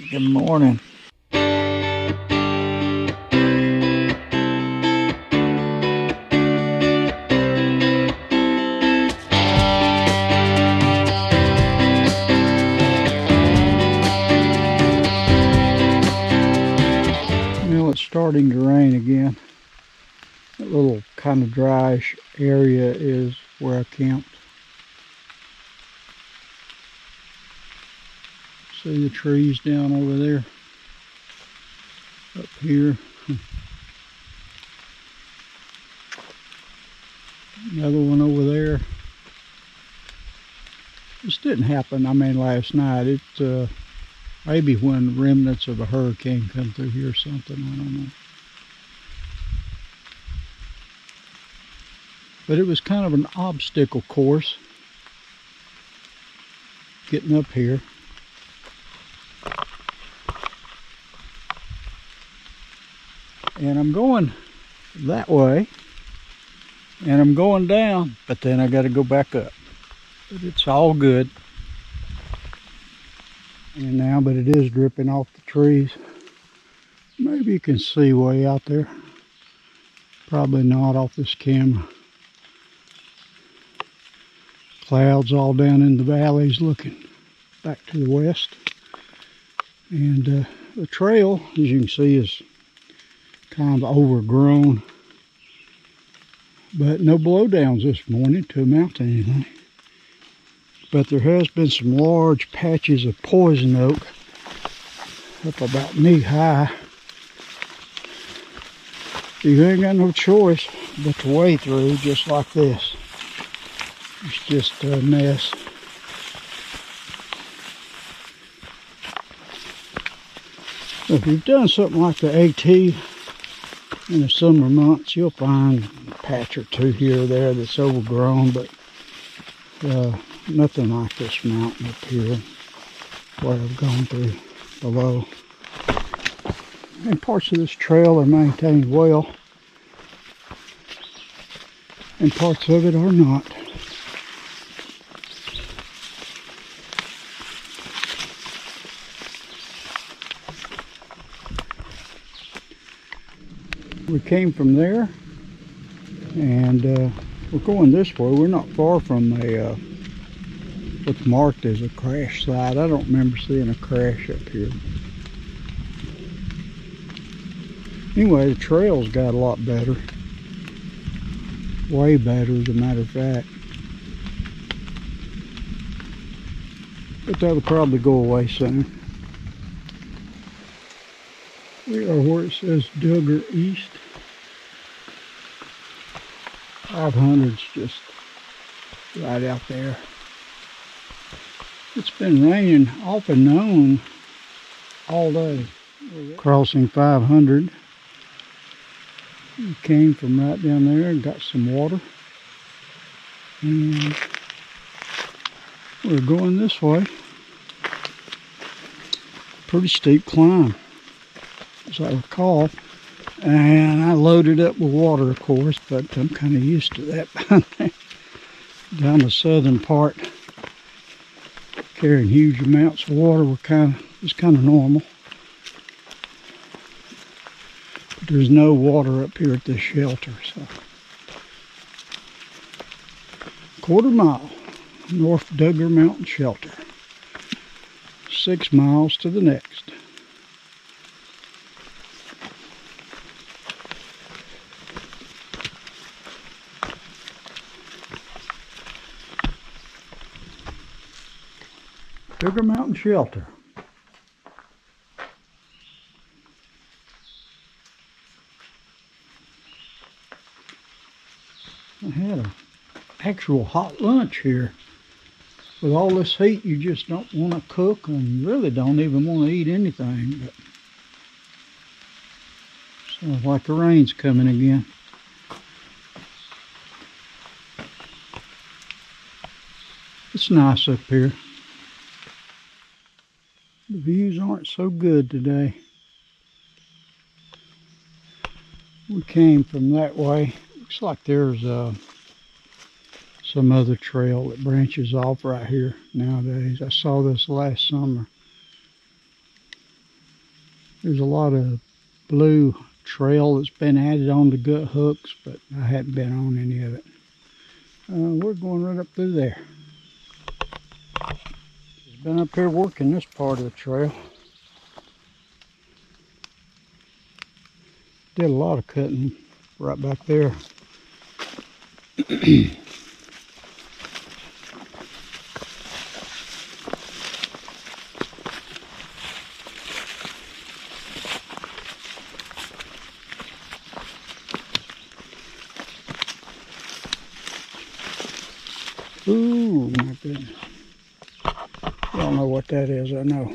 Good morning. Well, it's starting to rain again. That little kind of dryish area is where I camped. See the trees down over there, up here. Another one over there. This didn't happen, last night. It maybe when remnants of a hurricane come through here or something, I don't know. But it was kind of an obstacle course getting up here. And I'm going that way, and I'm going down, but then I got to go back up. But it's all good. And now, but it is dripping off the trees. Maybe you can see way out there. Probably not off this camera. Clouds all down in the valleys looking back to the west. And the trail, as you can see, is kind of overgrown, but no blowdowns this morning to amount to anything. But there has been some large patches of poison oak up about knee high. You ain't got no choice but to wade through just like this. It's just a mess. If you've done something like the AT in the summer months, you'll find a patch or two here or there that's overgrown, but nothing like this mountain up here where I've gone through below. And parts of this trail are maintained well, and parts of it are not. We came from there, and we're going this way. We're not far from a what's marked as a crash site. I don't remember seeing a crash up here. Anyway, the trail's got a lot better. Way better, as a matter of fact. But that'll probably go away soon. We are where it says Duggar East. 500's just right out there. It's been raining off and on all day. Crossing 500. We came from right down there and got some water. And we're going this way. Pretty steep climb, as I recall. And I loaded up with water, of course, but I'm kind of used to that. Down the southern part, carrying huge amounts of water was kind of normal. But there's no water up here at this shelter, so. Quarter mile, North Duggar Mountain Shelter. 6 miles to the next. Duggar Mountain Shelter. I had an actual hot lunch here. With all this heat, you just don't want to cook and really don't even want to eat anything. But sounds like the rain's coming again. It's nice up here. The views aren't so good today. We came from that way. Looks like there's some other trail that branches off right here nowadays. I saw this last summer. There's a lot of blue trail that's been added on to gut hooks, but I hadn't been on any of it. We're going right up through there. He's been up here working this part of the trail. Did a lot of cutting right back there. Ooh, my goodness. Y'all know what that is, I know.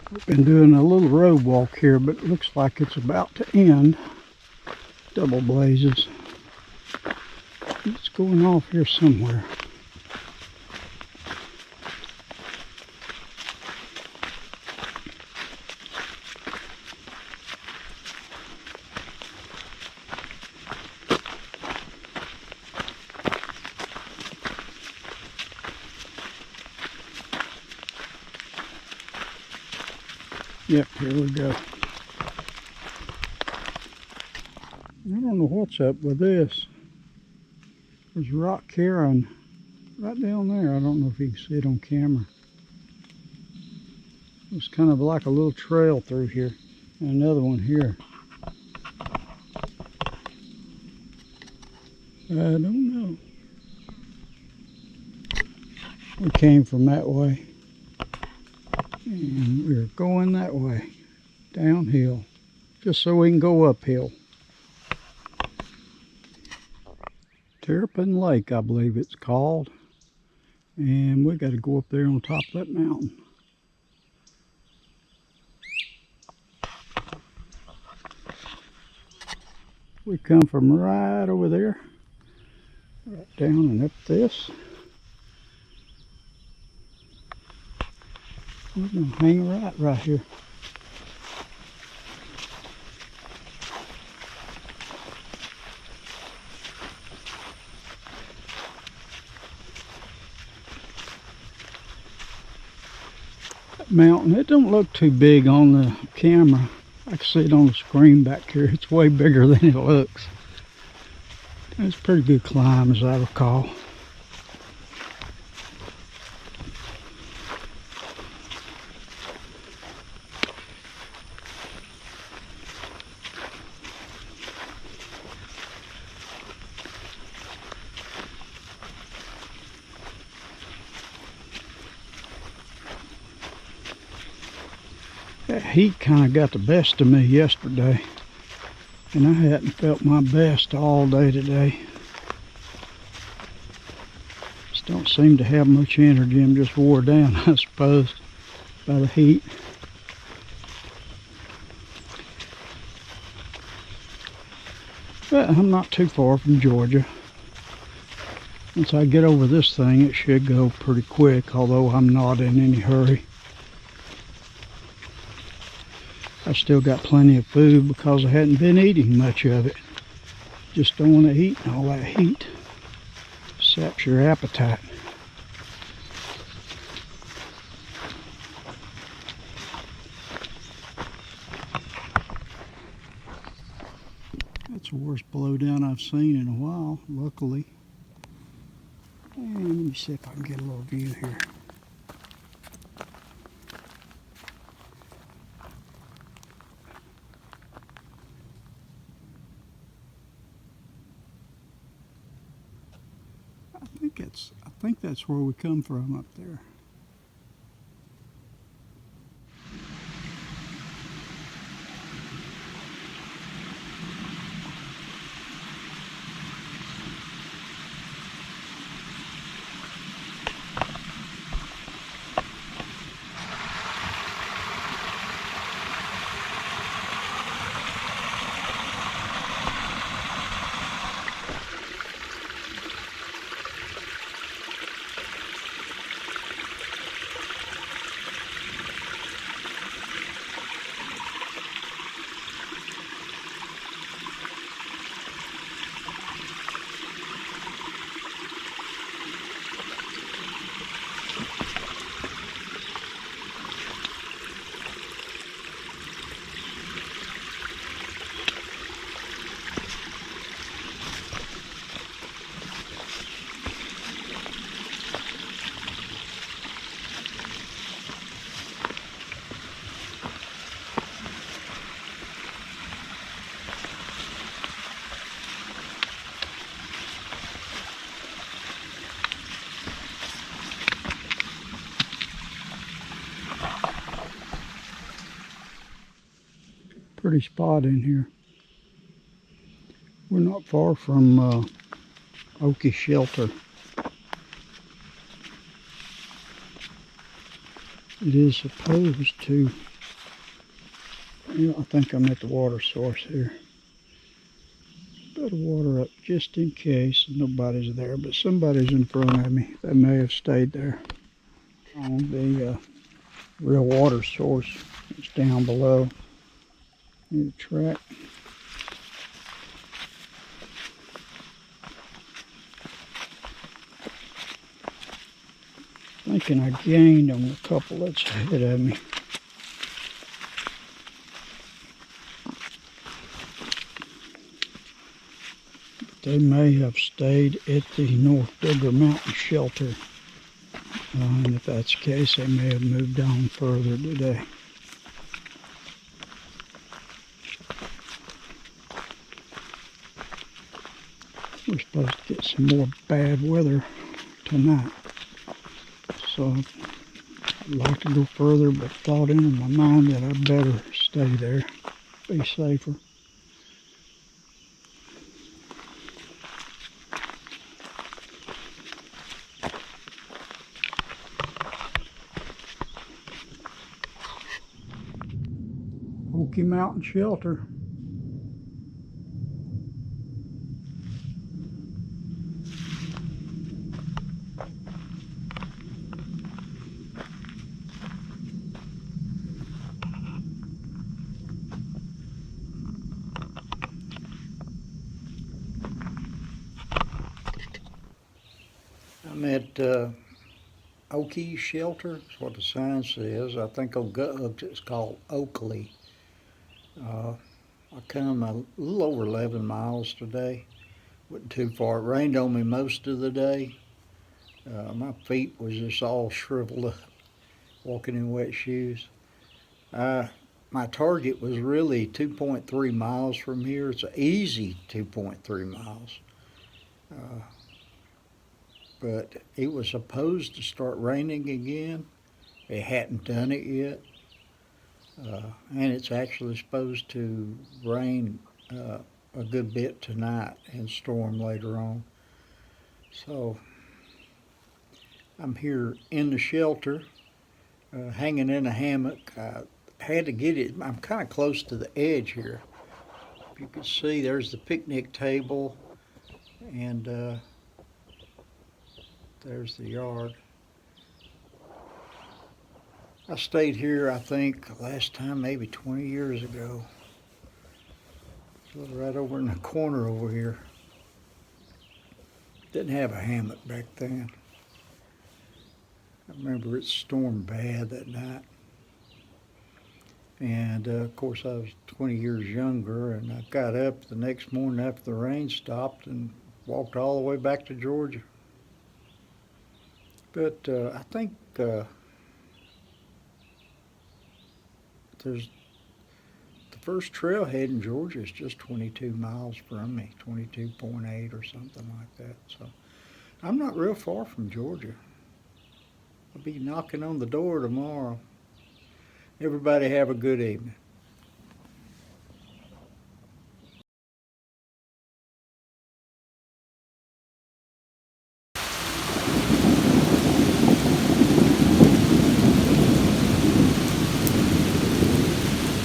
We've been doing a little road walk here, but it looks like it's about to end. Double blazes. It's going off here somewhere. Yep, here we go. I don't know what's up with this. There's rock cairn right down there. I don't know if you can see it on camera. It's kind of like a little trail through here. And another one here. I don't know. We came from that way. And we're going that way. Downhill. Just so we can go uphill. Terrapin Lake, I believe it's called. And we got to go up there on top of that mountain. We come from right over there, right down and up this. We're going to hang right here. That mountain, it don't look too big on the camera. I can see it on the screen back here. It's way bigger than it looks. It's a pretty good climb, as I recall. That heat kind of got the best of me yesterday, and I hadn't felt my best all day today. Just don't seem to have much energy. I'm just wore down, I suppose, by the heat. But I'm not too far from Georgia. Once I get over this thing, it should go pretty quick, although I'm not in any hurry. I still got plenty of food because I hadn't been eating much of it. Just don't want to eat all that heat. Saps your appetite. That's the worst blowdown I've seen in a while, luckily. And let me see if I can get a little view here. I think that's where we come from up there. Pretty spot in here. We're not far from Oakley shelter. It is supposed to, I think I'm at the water source here. Put the water up just in case nobody's there, but somebody's in front of me. They may have stayed there. On the real water source, it's down below. Need a track. Thinking I gained on a couple that's ahead of me. They may have stayed at the North Duggar Mountain Shelter. And if that's the case, they may have moved on further today. We're supposed to get some more bad weather tonight. So I'd like to go further, but thought into my mind that I better stay there, be safer. Oakley Mountain Shelter. I'm at Oakley Shelter, that's what the sign says. I think it's called Oakley. I come a little over 11 miles today. Wasn't too far. It rained on me most of the day. My feet was just all shriveled up, walking in wet shoes. My target was really 2.3 miles from here. It's an easy 2.3 miles. But it was supposed to start raining again. It hadn't done it yet. And it's actually supposed to rain a good bit tonight and storm later on. So I'm here in the shelter, hanging in a hammock. I had to get it. I'm kind of close to the edge here. If you can see, there's the picnic table, and there's the yard. I stayed here, I think, last time maybe 20 years ago. So right over in the corner over here. Didn't have a hammock back then. I remember it stormed bad that night. And of course I was 20 years younger, and I got up the next morning after the rain stopped and walked all the way back to Georgia. But I think there's the first trailhead in Georgia is just 22 miles from me, 22.8 or something like that. So I'm not real far from Georgia. I'll be knocking on the door tomorrow. Everybody have a good evening.